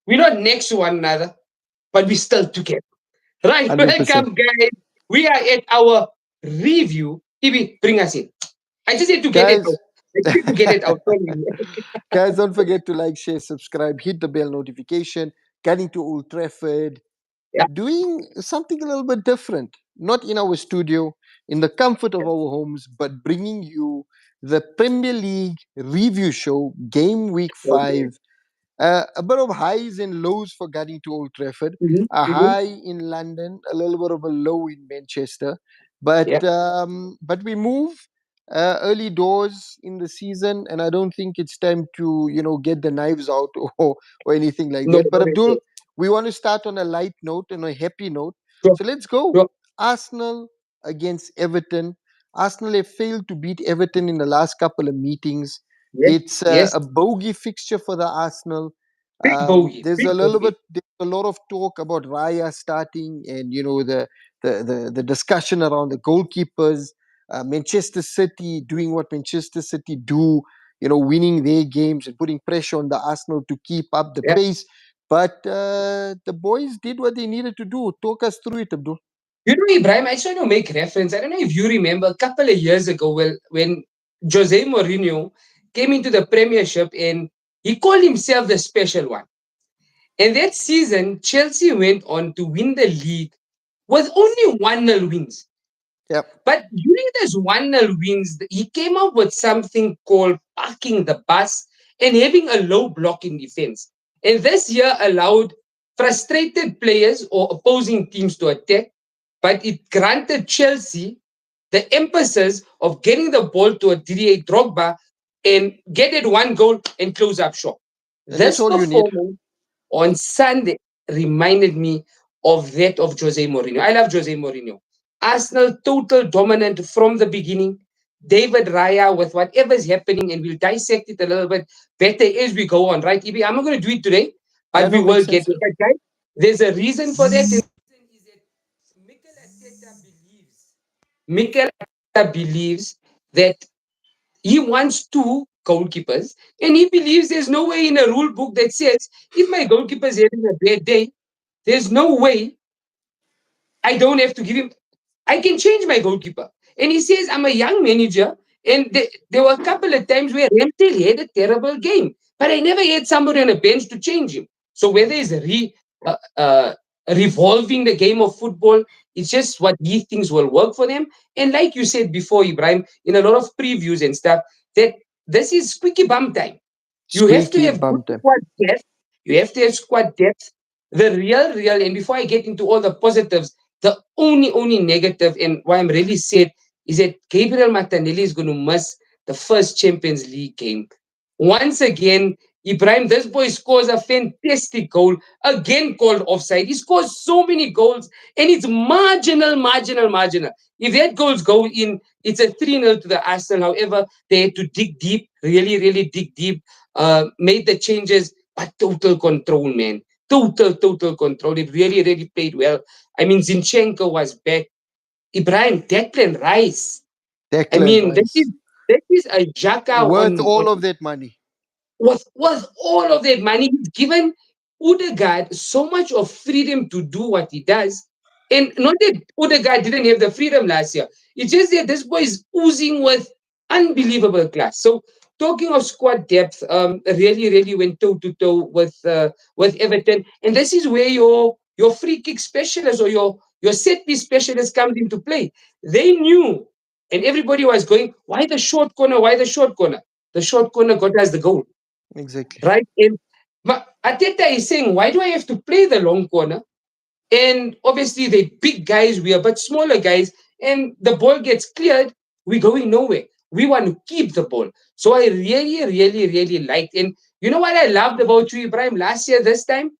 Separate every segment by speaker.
Speaker 1: We're not next to one another, but we're still together. Right,
Speaker 2: 100%.
Speaker 1: welcome, guys. We are at our review. Ibi, bring us in. I just need to get it
Speaker 2: Guys,
Speaker 1: out. I just need to get it out. Sorry.
Speaker 2: guys, don't forget to like, share, subscribe, hit the bell notification. Getting to Old Trafford,
Speaker 1: Yeah.
Speaker 2: doing something a little bit different. Not in our studio, in the comfort of our homes, but bringing you the Premier League review show, Game Week
Speaker 1: Okay.
Speaker 2: 5. A bit of highs and lows for getting to Old Trafford.
Speaker 1: Mm-hmm.
Speaker 2: A
Speaker 1: Mm-hmm.
Speaker 2: high in London, a little bit of a low in Manchester.
Speaker 1: Yeah.
Speaker 2: But we move early doors in the season, and I don't think it's time to get the knives out or anything like
Speaker 1: No,
Speaker 2: that. But
Speaker 1: not at
Speaker 2: Abdul,
Speaker 1: all.
Speaker 2: we want to start on a light note and a happy note.
Speaker 1: Sure.
Speaker 2: So let's go.
Speaker 1: Sure.
Speaker 2: Arsenal against Everton. Arsenal have failed to beat Everton in the last couple of meetings.
Speaker 1: Yes.
Speaker 2: It's
Speaker 1: Yes.
Speaker 2: a bogey fixture for the Arsenal.
Speaker 1: Big bogey.
Speaker 2: There's a
Speaker 1: Big
Speaker 2: little
Speaker 1: bogey.
Speaker 2: bit, there's a lot of talk about Raya starting, and the discussion around the goalkeepers. Manchester City doing what Manchester City do, winning their games and putting pressure on the Arsenal to keep up the
Speaker 1: Yeah.
Speaker 2: pace. But the boys did what they needed to do. Talk us through it, Abdul.
Speaker 1: You know, Ibrahim, I just want to make reference. I don't know if you remember a couple of years ago when Jose Mourinho came into the Premiership and he called himself the special one. And that season, Chelsea went on to win the league with only 1-0 wins.
Speaker 2: Yep.
Speaker 1: But during those 1-0 wins, he came up with something called parking the bus and having a low block in defense. And this year allowed frustrated players or opposing teams to attack, but it granted Chelsea the emphasis of getting the ball to a Didier Drogba and get it one goal and close up shop.
Speaker 2: And that's
Speaker 1: This
Speaker 2: all you need.
Speaker 1: performance on Sunday reminded me of that of Jose Mourinho. I love Jose Mourinho. Arsenal total dominant from the beginning. David Raya with whatever's happening, and we'll dissect it a little bit better as we go on, right? Ibi? I'm not going to do it today,
Speaker 2: Yeah,
Speaker 1: but we
Speaker 2: no,
Speaker 1: will
Speaker 2: makes
Speaker 1: get
Speaker 2: sense.
Speaker 1: it. But guys, there's a reason for that. And the reason is that Mikel Arteta believes that he wants two goalkeepers, and he believes there's no way in a rule book that says if my goalkeeper is having a bad day, there's no way I don't have to give him. I can change my goalkeeper. And he says, I'm a young manager. And there were a couple of times where Ramsdale had a terrible game, but I never had somebody on a bench to change him. So whether it's revolving the game of football, it's just what he thinks will work for them. And like you said before, Ibrahim, in a lot of previews and stuff, that this is squeaky bum time. You have to
Speaker 2: Squeaky
Speaker 1: have good
Speaker 2: bum time.
Speaker 1: squad depth. You have to have squad depth. The real, and before I get into all the positives, the only negative, and why I'm really sad, is that Gabriel Martinelli is going to miss the first Champions League game. Once again, Ibrahim, this boy scores a fantastic goal, again called offside. He scores so many goals, and it's marginal. If that goals go in, it's a 3-0 to the Arsenal. However, they had to dig deep, really dig deep, made the changes, but total control, man. Total control. It really played well. I mean, Zinchenko was back. Ibrahim, Declan Rice. I
Speaker 2: Declan
Speaker 1: mean,
Speaker 2: Rice.
Speaker 1: that is a Jaka
Speaker 2: Worth
Speaker 1: on
Speaker 2: all of that money.
Speaker 1: with all of that money. He's given Odegaard so much of freedom to do what he does. And not that Odegaard didn't have the freedom last year. It's just that this boy is oozing with unbelievable class. So talking of squad depth, really went toe to toe with Everton. And this is where your free kick specialist or your set piece specialist comes into play. They knew, and everybody was going, why the short corner? Why the short corner? The short corner got us the goal,
Speaker 2: Exactly.
Speaker 1: right? And Ateta is saying, why do I have to play the long corner? And obviously, they big guys, we are but smaller guys, and the ball gets cleared, we're going nowhere. We want to keep the ball. So I really liked. And you know what I loved about you, Ibrahim, last year, this time?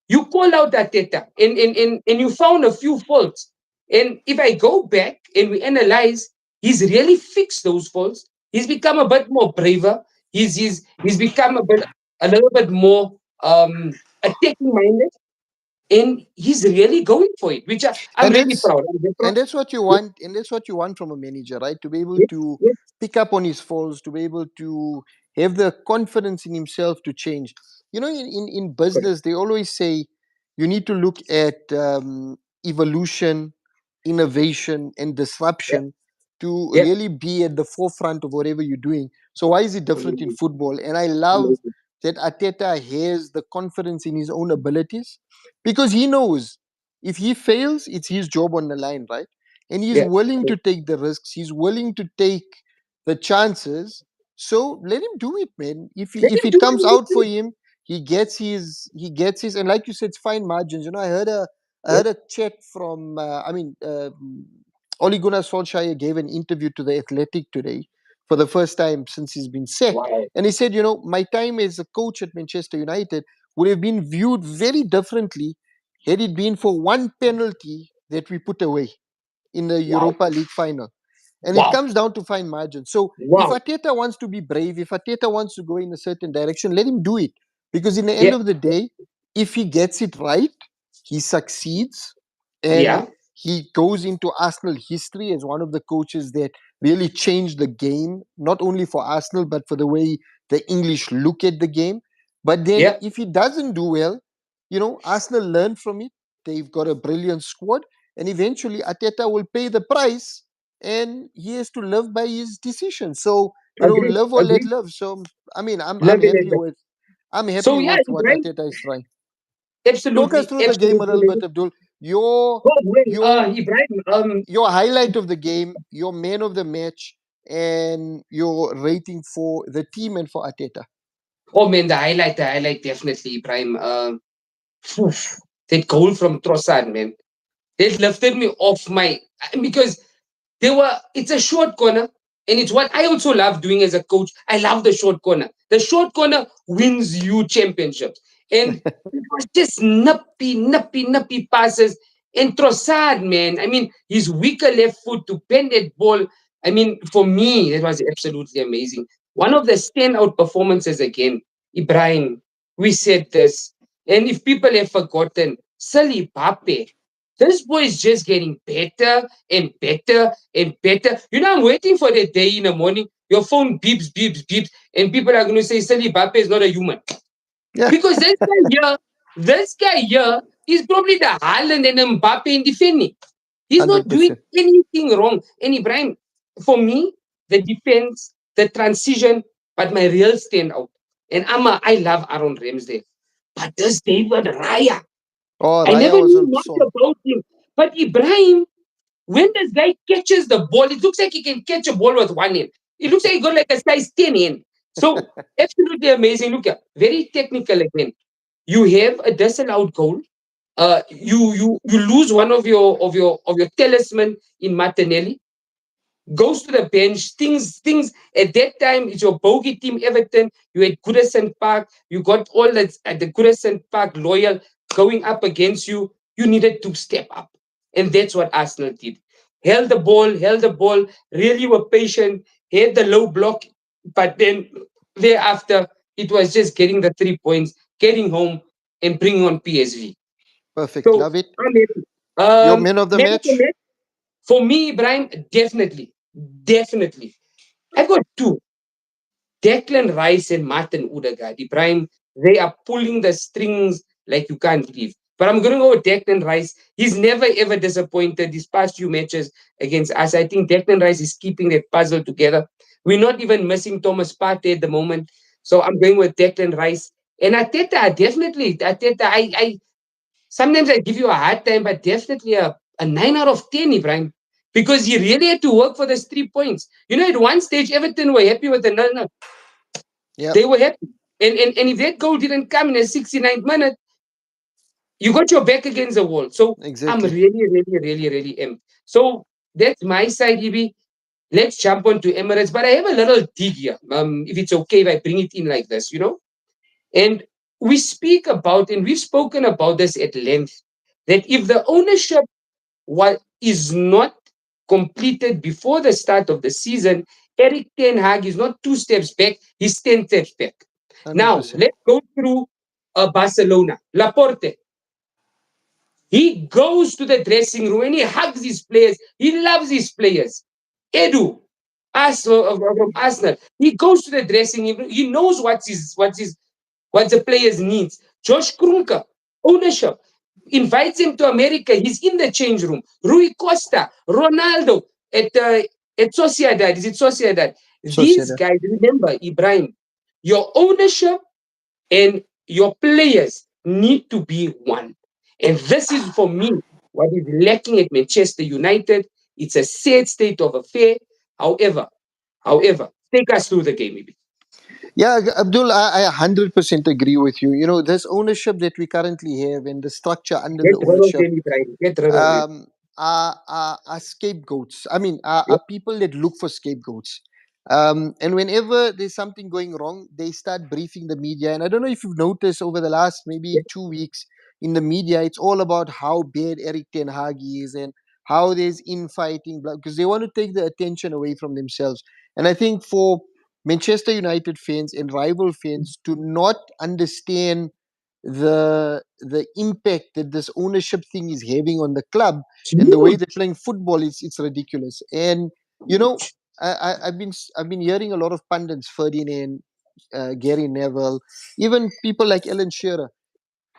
Speaker 1: You call out Ateta and you found a few faults. And if I go back and we analyze, he's really fixed those faults. He's become a bit more braver. He's become a little bit more attacking minded, and he's really going for it, which I'm
Speaker 2: And
Speaker 1: really
Speaker 2: that's
Speaker 1: proud. I'm very proud.
Speaker 2: and that's what you
Speaker 1: Yes,
Speaker 2: want, and that's what you want from a manager, right? To be able
Speaker 1: yes,
Speaker 2: to
Speaker 1: yes,
Speaker 2: pick up on his faults, to be able to have the confidence in himself to change. in
Speaker 1: Correct.
Speaker 2: business, they always say you need to look at evolution, innovation, and
Speaker 1: Yeah.
Speaker 2: disruption to
Speaker 1: Yeah.
Speaker 2: really be at the forefront of whatever you're doing. So why is it different in
Speaker 1: Amazing.
Speaker 2: football? And I love
Speaker 1: Amazing.
Speaker 2: that Ateta has the confidence in his own abilities, because he knows if he fails, it's his job on the line, right? And he's
Speaker 1: Yeah.
Speaker 2: willing to take the risks. He's willing to take the chances. So let him do it, man.
Speaker 1: Let
Speaker 2: If
Speaker 1: him
Speaker 2: it
Speaker 1: do
Speaker 2: comes out
Speaker 1: it.
Speaker 2: for him, he gets his, and like you said, it's fine margins. I
Speaker 1: Yeah.
Speaker 2: heard a chat from Ole Gunnar Solskjaer gave an interview to the Athletic today for the first time since he's been sacked,
Speaker 1: Wow.
Speaker 2: and he said, my time as a coach at Manchester United would have been viewed very differently had it been for one penalty that we put away in the
Speaker 1: Wow.
Speaker 2: Europa League final. And it
Speaker 1: Wow.
Speaker 2: comes down to fine margins. So if
Speaker 1: Wow.
Speaker 2: Arteta wants to be brave, if Arteta wants to go in a certain direction, let him do it. Because in the end
Speaker 1: Yeah.
Speaker 2: of the day, if he gets it right, he succeeds, and
Speaker 1: Yeah.
Speaker 2: he goes into Arsenal history as one of the coaches that really changed the game, not only for Arsenal, but for the way the English look at the game. But then
Speaker 1: Yeah.
Speaker 2: if he doesn't do well, Arsenal learn from it. They've got a brilliant squad, and eventually Ateta will pay the price, and he has to live by his decision. So
Speaker 1: Agree.
Speaker 2: live or let
Speaker 1: Agree.
Speaker 2: live. So I mean, I'm
Speaker 1: Love
Speaker 2: I'm
Speaker 1: it.
Speaker 2: happy with I'm happy
Speaker 1: So yeah,
Speaker 2: with what
Speaker 1: Ibrahim,
Speaker 2: Ateta is trying. Talk us
Speaker 1: absolutely,
Speaker 2: through the game a little
Speaker 1: absolutely.
Speaker 2: bit, Abdul. Your
Speaker 1: Oh, well,
Speaker 2: your
Speaker 1: Ibrahim,
Speaker 2: your highlight of the game, your man of the match, and your rating for the team and for Ateta.
Speaker 1: oh man, the highlight, definitely, Ibrahim. Phew, that goal from Trossard, man, that lifted me off my because it's a short corner, and it's what I also love doing as a coach. I love the short corner. The short corner wins you championships. And it was just nippy passes. And Trossard, man, I mean, his weaker left foot to bend that ball. I mean, for me, it was absolutely amazing. One of the standout performances again, Ibrahim. We said this. And if people have forgotten, Sali Pape, this boy is just getting better and better and better. I'm waiting for the day in the morning, your phone beeps, beeps, beeps, and people are going to say, Sali Bape is not a human.
Speaker 2: Yeah,
Speaker 1: Because this guy here is probably the Haaland and Mbappe in defending. He's not
Speaker 2: hundred
Speaker 1: doing
Speaker 2: percent.
Speaker 1: anything wrong. And Ibrahim, for me, the defense, the transition, but my real standout. And I love Aaron Ramsdale. But this David Raya,
Speaker 2: Oh,
Speaker 1: I
Speaker 2: Raya
Speaker 1: never
Speaker 2: was
Speaker 1: knew
Speaker 2: on
Speaker 1: much
Speaker 2: song.
Speaker 1: about him. But Ibrahim, when this guy catches the ball, it looks like he can catch a ball with one hand. It looks like he got like a size 10 hand. So absolutely amazing. Look at very technical again. You have a disallowed goal. You lose one of your talisman in Martinelli, goes to the bench. Things at that time, it's your bogey team, Everton. You had Goodison Park. You got all that at the Goodison Park loyal going up against you. You needed to step up. And that's what Arsenal did. Held the ball, really were patient, had the low block, but then thereafter, it was just getting the 3 points, getting home, and bringing on PSV.
Speaker 2: Perfect.
Speaker 1: So,
Speaker 2: Love it.
Speaker 1: I'm happy.
Speaker 2: Your man of the
Speaker 1: Man of the
Speaker 2: match.
Speaker 1: match, for me, Ibrahim, definitely. Definitely. I've got two. Declan Rice and Martin Odegaard. Ibrahim, they are pulling the strings like you can't believe. But I'm going to go with Declan Rice. He's never ever disappointed these past few matches against us. I think Declan Rice is keeping that puzzle together. We're not even missing Thomas Partey at the moment. So I'm going with Declan Rice. And Ateta, definitely. Ateta, I sometimes I give you a hard time, but definitely a 9 out of 10, Ibrahim. Because he really had to work for those 3 points. At one stage, Everton were happy with the nil.
Speaker 2: Yep.
Speaker 1: They were happy. And if that goal didn't come in the 69th minute, you got your back against the wall. So I'm
Speaker 2: Exactly.
Speaker 1: really, really, really, really amped. So that's my side, EB. Let's jump on to Emirates. But I have a little dig here. If it's okay if I bring it in like this. And we've spoken about this at length, that if the ownership is not completed before the start of the season, Eric Ten Hag is not 2 steps back, he's 10 steps back.
Speaker 2: Hundred
Speaker 1: Now,
Speaker 2: percent.
Speaker 1: let's go through Barcelona. Laporte, he goes to the dressing room and he hugs his players. He loves his players. Edu, us from Arsenal, he goes to the dressing room. He knows what's his what the players needs. Josh Krunker, ownership, invites him to America. He's in the change room. Rui Costa, Ronaldo at Sociedad. Is it Sociedad? These
Speaker 2: Sociedad.
Speaker 1: guys, remember, Ibrahim, your ownership and your players need to be one. And this is, for me, what is lacking at Manchester United. It's a sad state of affair. However, take us through the game, maybe.
Speaker 2: Yeah, Abdul, I 100% agree with you. You know, this ownership that we currently have and the structure under
Speaker 1: Get
Speaker 2: the
Speaker 1: rid of
Speaker 2: ownership
Speaker 1: them, Ibrahim. Get rid of them.
Speaker 2: um, are scapegoats. I mean,
Speaker 1: Yeah,
Speaker 2: are people that look for scapegoats. And whenever there's something going wrong, they start briefing the media. And I don't know if you've noticed over the last maybe
Speaker 1: yeah.
Speaker 2: 2 weeks in the media, it's all about how bad Eric Ten Hag is and how there's infighting because they want to take the attention away from themselves. And I think for Manchester United fans and rival fans to not understand the impact that this ownership thing is having on the club
Speaker 1: It's
Speaker 2: and the way they're
Speaker 1: huge.
Speaker 2: playing football, it's ridiculous. And you know,
Speaker 1: Huge.
Speaker 2: I've been hearing a lot of pundits, Ferdinand, Gary Neville, even people like Ellen Shearer.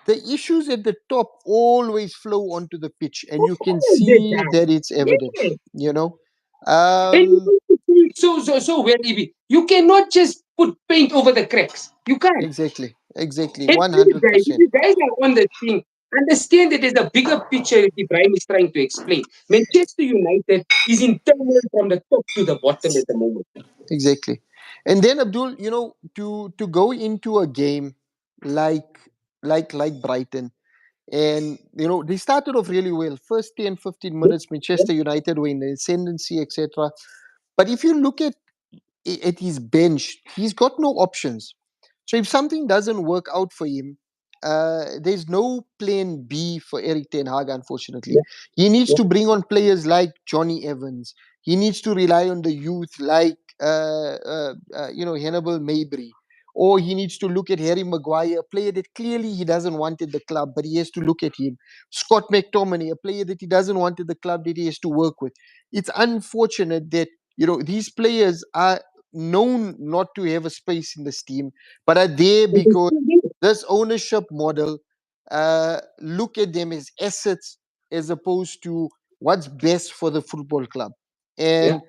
Speaker 2: The issues at the top always flow onto the pitch, and you can
Speaker 1: All the
Speaker 2: see
Speaker 1: time.
Speaker 2: that it's evident.
Speaker 1: Yeah.
Speaker 2: You know,
Speaker 1: And you
Speaker 2: um,
Speaker 1: need to do it so well, Ibi. You cannot just put paint over the cracks. You can't.
Speaker 2: exactly, exactly,
Speaker 1: And
Speaker 2: one
Speaker 1: you
Speaker 2: hundred
Speaker 1: guys, if
Speaker 2: percent,
Speaker 1: you guys are on the thing, understand that there's a bigger picture that Ibrahim is trying to explain. Manchester United is in turmoil from the top to the bottom at the moment.
Speaker 2: exactly. And then Abdul, you know, to go into a game like like Brighton, and you know they started off really well. First 10, 15 minutes,
Speaker 1: Yeah,
Speaker 2: Manchester United were in the ascendancy, etc. But if you look at his bench, he's got no options. So if something doesn't work out for him, there's no plan B for Eric Ten Hag, unfortunately.
Speaker 1: yeah,
Speaker 2: He needs
Speaker 1: yeah.
Speaker 2: to bring on players like Johnny Evans. He needs to rely on the youth like, Hannibal Mabry. Or he needs to look at Harry Maguire, a player that clearly he doesn't want at the club, but he has to look at him. Scott McTominay, a player that he doesn't want at the club that he has to work with. It's unfortunate that these players are known not to have a space in this team, but are there
Speaker 1: And they
Speaker 2: because
Speaker 1: still do it.
Speaker 2: this ownership model look at them as assets as opposed to what's best for the football club.
Speaker 1: Yeah,
Speaker 2: And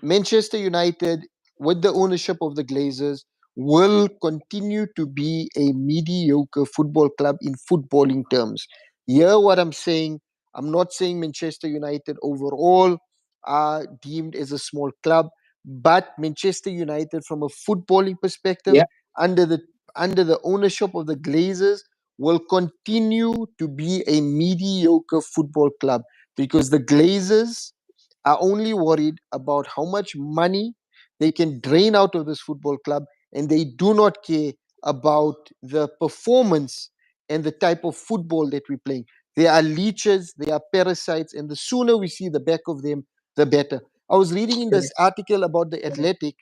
Speaker 2: Manchester United, with the ownership of the Glazers, will continue to be a mediocre football club in footballing terms. Hear what I'm saying? I'm not saying Manchester United overall are deemed as a small club, but Manchester United, from a footballing perspective,
Speaker 1: yeah.
Speaker 2: under the under the ownership of the Glazers, will continue to be a mediocre football club because the Glazers are only worried about how much money they can drain out of this football club, and they do not care about the performance and the type of football that we're playing. They are leeches, they are parasites, and the sooner we see the back of them, the better. I was reading in this
Speaker 1: Correct,
Speaker 2: article about the
Speaker 1: correct.
Speaker 2: Athletic.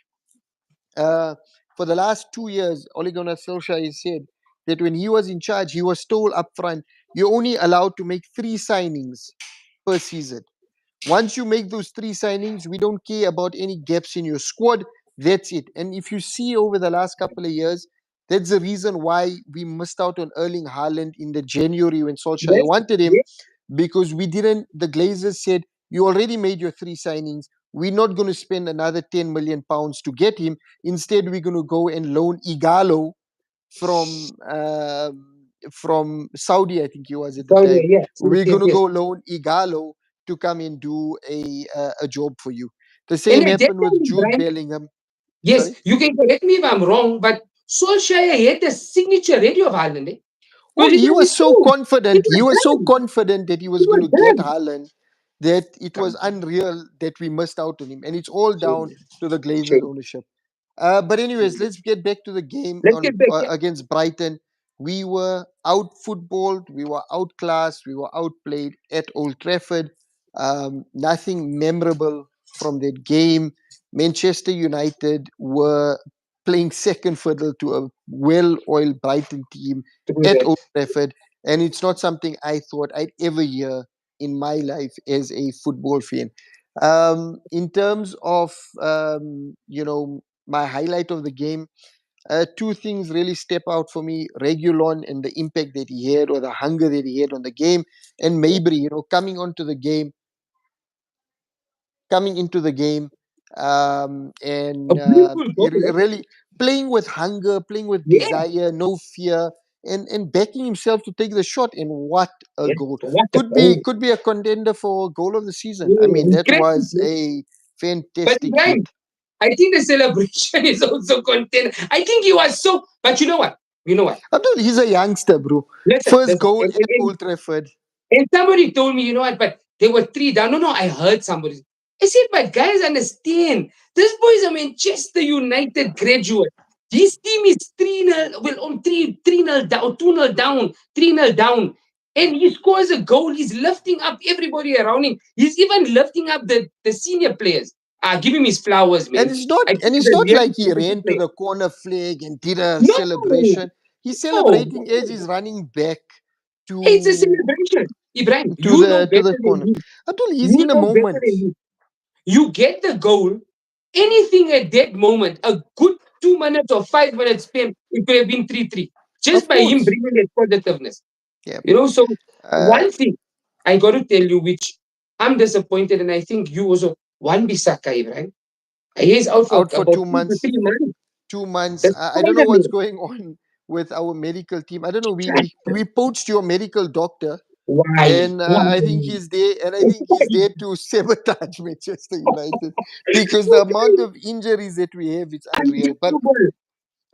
Speaker 2: Uh, for the last 2 years, Ole Gunnar Solskjaer has said that when he was in charge, he was told up front, you're only allowed to make 3 signings per season. Once you make those 3 signings, we don't care about any gaps in your squad. That's it. And if you see over the last couple of years, that's the reason why we missed out on Erling Haaland in the January when Solskjaer
Speaker 1: Yes,
Speaker 2: wanted him,
Speaker 1: yes.
Speaker 2: because we didn't. The Glazers said, you already made your 3 signings. We're not going to spend another 10 million pounds to get him. Instead, we're going to go and loan Igalo from Saudi, I think he was at the
Speaker 1: So,
Speaker 2: time.
Speaker 1: yeah, yes,
Speaker 2: We're
Speaker 1: yes,
Speaker 2: going to
Speaker 1: yes.
Speaker 2: go loan Igalo to come and do a job for you. The
Speaker 1: And
Speaker 2: same
Speaker 1: at that
Speaker 2: happened with
Speaker 1: time,
Speaker 2: Jude
Speaker 1: Brian,
Speaker 2: Bellingham.
Speaker 1: yes,
Speaker 2: Sorry.
Speaker 1: you can correct me if I'm wrong, but Solskjaer had the signature ready of Haaland. Eh?
Speaker 2: Oh,
Speaker 1: Because it
Speaker 2: he
Speaker 1: was
Speaker 2: was
Speaker 1: his
Speaker 2: so
Speaker 1: own. It
Speaker 2: confident. He
Speaker 1: was
Speaker 2: was so
Speaker 1: done.
Speaker 2: confident that he was
Speaker 1: It
Speaker 2: going
Speaker 1: was
Speaker 2: to get
Speaker 1: done.
Speaker 2: Haaland that it was
Speaker 1: Come on.
Speaker 2: unreal that we missed out on him. And it's all down
Speaker 1: Shame.
Speaker 2: to the Glazers
Speaker 1: Shame.
Speaker 2: ownership. But anyways,
Speaker 1: Shame.
Speaker 2: let's get back to the game
Speaker 1: Let's
Speaker 2: on
Speaker 1: get back. Yeah.
Speaker 2: against Brighton. We were out footballed, we were outclassed, we were outplayed at Old Trafford. Nothing memorable from that game. Manchester United were playing second fiddle to a well-oiled Brighton team
Speaker 1: Through
Speaker 2: at
Speaker 1: that.
Speaker 2: Old Trafford, and it's not something I thought I'd ever hear in my life as a football fan. In terms of my highlight of the game, two things really step out for me: Regulon and the impact that he had, or the hunger that he had on the game, and Mabry, coming into the game,
Speaker 1: A
Speaker 2: and
Speaker 1: beautiful goal, eh?
Speaker 2: really playing with hunger, playing with
Speaker 1: Yeah,
Speaker 2: desire, no fear, and backing himself to take the shot. And what a
Speaker 1: yeah.
Speaker 2: goal!
Speaker 1: What a
Speaker 2: Could be a contender for goal of the season. I
Speaker 1: goal.
Speaker 2: mean, that was
Speaker 1: Incredible.
Speaker 2: a
Speaker 1: But
Speaker 2: fantastic hit.
Speaker 1: Ibrahim, I think the celebration is also content. I think he was so. But you know what? You know what?
Speaker 2: Abdul, he's a youngster, bro.
Speaker 1: Listen,
Speaker 2: First
Speaker 1: listen.
Speaker 2: goal at Old Trafford.
Speaker 1: And somebody told me, you know what? But they were three down. No, no, I heard somebody. I said, but guys, understand. This boy is a Manchester United graduate. His team is 3-0, well, on 3-0 down, 2-0 down, 3-0 down. And he scores a goal. He's lifting up everybody around him. He's even lifting up the senior players. Give him his flowers,
Speaker 2: And
Speaker 1: man.
Speaker 2: it's not
Speaker 1: I think
Speaker 2: and
Speaker 1: he's
Speaker 2: it's
Speaker 1: a
Speaker 2: not
Speaker 1: really
Speaker 2: like he
Speaker 1: talented
Speaker 2: ran to
Speaker 1: player.
Speaker 2: the corner flag and did a
Speaker 1: No,
Speaker 2: celebration. He's
Speaker 1: no,
Speaker 2: celebrating as he's running back
Speaker 1: it's a
Speaker 2: to
Speaker 1: celebration. Ibrahim,
Speaker 2: to
Speaker 1: you know
Speaker 2: the
Speaker 1: better than
Speaker 2: corner.
Speaker 1: me.
Speaker 2: Abdul, he's
Speaker 1: You
Speaker 2: in a
Speaker 1: know better
Speaker 2: moment.
Speaker 1: than me. You get the goal. Anything at that moment, a good 2 minutes or 5 minutes spent, it could have been 3-3. Just
Speaker 2: Of
Speaker 1: by him
Speaker 2: course.
Speaker 1: bringing that positiveness.
Speaker 2: Yeah.
Speaker 1: So
Speaker 2: Uh,
Speaker 1: one thing I got to tell you, which I'm disappointed, and I think you also, one Bisaka, Ibrahim. He is out for
Speaker 2: Out for
Speaker 1: about
Speaker 2: two
Speaker 1: 2 to 3
Speaker 2: months.
Speaker 1: months.
Speaker 2: 2 months.
Speaker 1: The
Speaker 2: I don't know what's
Speaker 1: Spider-Man.
Speaker 2: going on with our medical team. I don't know. We poached your medical doctor,
Speaker 1: Why?
Speaker 2: and
Speaker 1: Why?
Speaker 2: I think he's there. And I think he's
Speaker 1: Why?
Speaker 2: there to sabotage Manchester United because the amount of injuries that we have, it's unreal. But
Speaker 1: Unbelievable.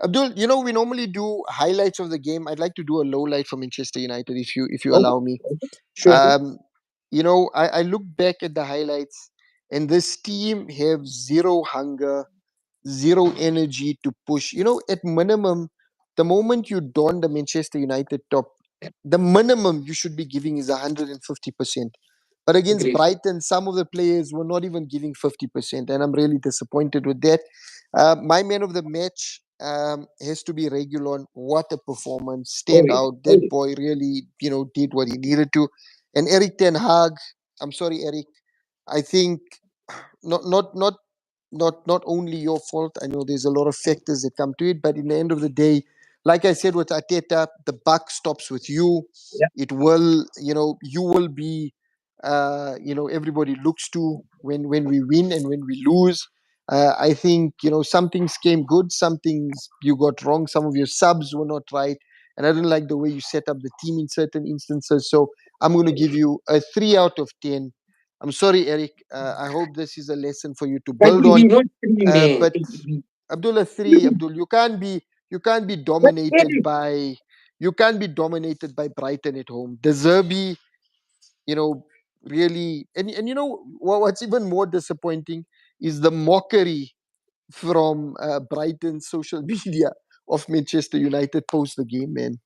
Speaker 2: Abdul, we normally do highlights of the game. I'd like to do a low light for Manchester United, if you
Speaker 1: Okay.
Speaker 2: allow me.
Speaker 1: Okay. Sure. Sure.
Speaker 2: Um, I look back at the highlights, and this team have zero hunger, zero energy to push. At minimum, the moment you don the Manchester United top, the minimum you should be giving is 150%. But against
Speaker 1: Agreed.
Speaker 2: Brighton, some of the players were not even giving 50%, and I'm really disappointed with that. My man of the match has to be Regulon. What a performance!
Speaker 1: Oh,
Speaker 2: Stand
Speaker 1: yeah.
Speaker 2: out.
Speaker 1: Oh,
Speaker 2: That
Speaker 1: yeah.
Speaker 2: boy really, did what he needed to. And Eric Ten Hag, I'm sorry, Eric. I think not not not not only your fault. I know there's a lot of factors that come to it, but in the end of the day, like I said with Ateta, the buck stops with you.
Speaker 1: Yeah.
Speaker 2: It will, you will be, everybody looks to when we win and when we lose. I think some things came good, some things you got wrong, some of your subs were not right, and I don't like the way you set up the team in certain instances. So I'm going to give you a 3 out of 10. I'm sorry, Eric. I hope this is a lesson for you to
Speaker 1: But
Speaker 2: build
Speaker 1: we
Speaker 2: on.
Speaker 1: not three, man.
Speaker 2: But Abdullah three, Abdul, you can't be
Speaker 1: But
Speaker 2: dominated
Speaker 1: Eric,
Speaker 2: by Brighton at home. The Zerbi, you know, really, and what's even more disappointing is the mockery from Brighton social media of Manchester United post the game. Man,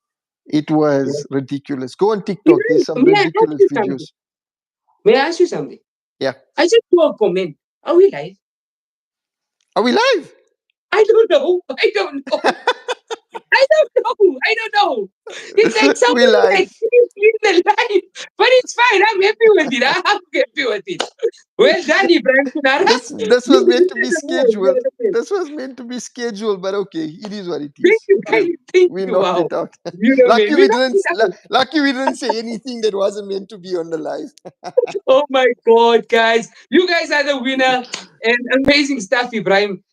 Speaker 2: it was ridiculous. Go on TikTok. There's some
Speaker 1: may I ask
Speaker 2: ridiculous
Speaker 1: you something?
Speaker 2: videos.
Speaker 1: May I ask you something?
Speaker 2: Yeah.
Speaker 1: I just saw a comment. Are we live?
Speaker 2: Are we live?
Speaker 1: I don't know. I don't know. I don't know. I don't know. It's like
Speaker 2: We
Speaker 1: somebody like
Speaker 2: live.
Speaker 1: in the life. But it's fine. I'm happy with it. I'm happy with it. Well done, Ibrahim Kunara.
Speaker 2: This
Speaker 1: You
Speaker 2: was meant
Speaker 1: did
Speaker 2: to be
Speaker 1: the work. You
Speaker 2: scheduled.
Speaker 1: are the best.
Speaker 2: This was meant to be scheduled, but okay, it is what it
Speaker 1: Thank
Speaker 2: is.
Speaker 1: you, guys. Thank
Speaker 2: We
Speaker 1: you.
Speaker 2: knocked
Speaker 1: Wow.
Speaker 2: it out.
Speaker 1: You know, man.
Speaker 2: lucky
Speaker 1: We
Speaker 2: we
Speaker 1: knocked
Speaker 2: didn't.
Speaker 1: it out.
Speaker 2: Lucky we didn't say anything that wasn't meant to be on the live.
Speaker 1: Oh my God, guys. You guys are the winner. And amazing stuff, Ibrahim.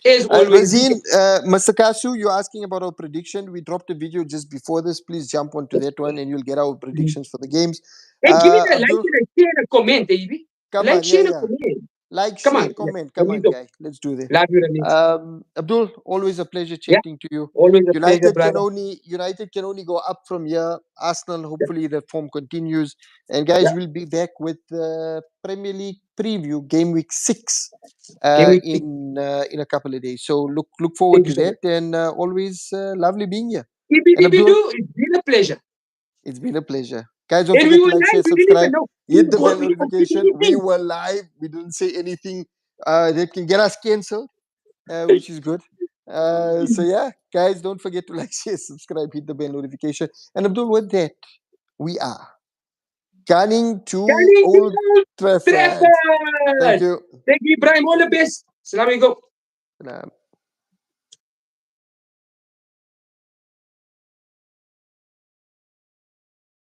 Speaker 1: As always.
Speaker 2: Razeen, Mr. Kasu, you're asking about our prediction. We dropped a video just before this. Please jump onto that one, and you'll get our predictions for the games.
Speaker 1: Hey, give it a like
Speaker 2: Abdul,
Speaker 1: and a share and a comment, baby.
Speaker 2: come
Speaker 1: Like,
Speaker 2: on, yeah,
Speaker 1: share, and a
Speaker 2: yeah.
Speaker 1: comment.
Speaker 2: Like,
Speaker 1: Come
Speaker 2: share,
Speaker 1: on.
Speaker 2: comment.
Speaker 1: Let
Speaker 2: Come
Speaker 1: me
Speaker 2: on,
Speaker 1: go.
Speaker 2: guy. Let's do that.
Speaker 1: Love you, Ramesh.
Speaker 2: Abdul, always a pleasure
Speaker 1: Yeah,
Speaker 2: chatting to you.
Speaker 1: always a pleasure,
Speaker 2: United can
Speaker 1: brother.
Speaker 2: only United can only go up from here. Arsenal,
Speaker 1: Yeah,
Speaker 2: hopefully, the form continues. And
Speaker 1: yeah.
Speaker 2: guys, we'll be back with the Premier League preview, game week 6,
Speaker 1: Game week 6.
Speaker 2: in a couple of days. So look forward
Speaker 1: Thank you
Speaker 2: to
Speaker 1: so
Speaker 2: that,
Speaker 1: much.
Speaker 2: and always lovely being here. And Abdul,
Speaker 1: Ibidibidu, it's been a pleasure.
Speaker 2: it's been a pleasure. Guys, don't
Speaker 1: And we
Speaker 2: forget to
Speaker 1: were
Speaker 2: like, share,
Speaker 1: live. We didn't even
Speaker 2: subscribe,
Speaker 1: know.
Speaker 2: hit
Speaker 1: Who
Speaker 2: the bell
Speaker 1: got me on
Speaker 2: notification. We
Speaker 1: anything?
Speaker 2: were live. We didn't say anything that can get us cancelled, which is good. So yeah, guys, don't forget to like, share, subscribe, hit the bell notification. And Abdul, with that, we are gunning to
Speaker 1: Coming
Speaker 2: Old
Speaker 1: to
Speaker 2: Trafford. Thank
Speaker 1: Trafford.
Speaker 2: you.
Speaker 1: Thank you, Ibrahim. All the best. Salam alaikum.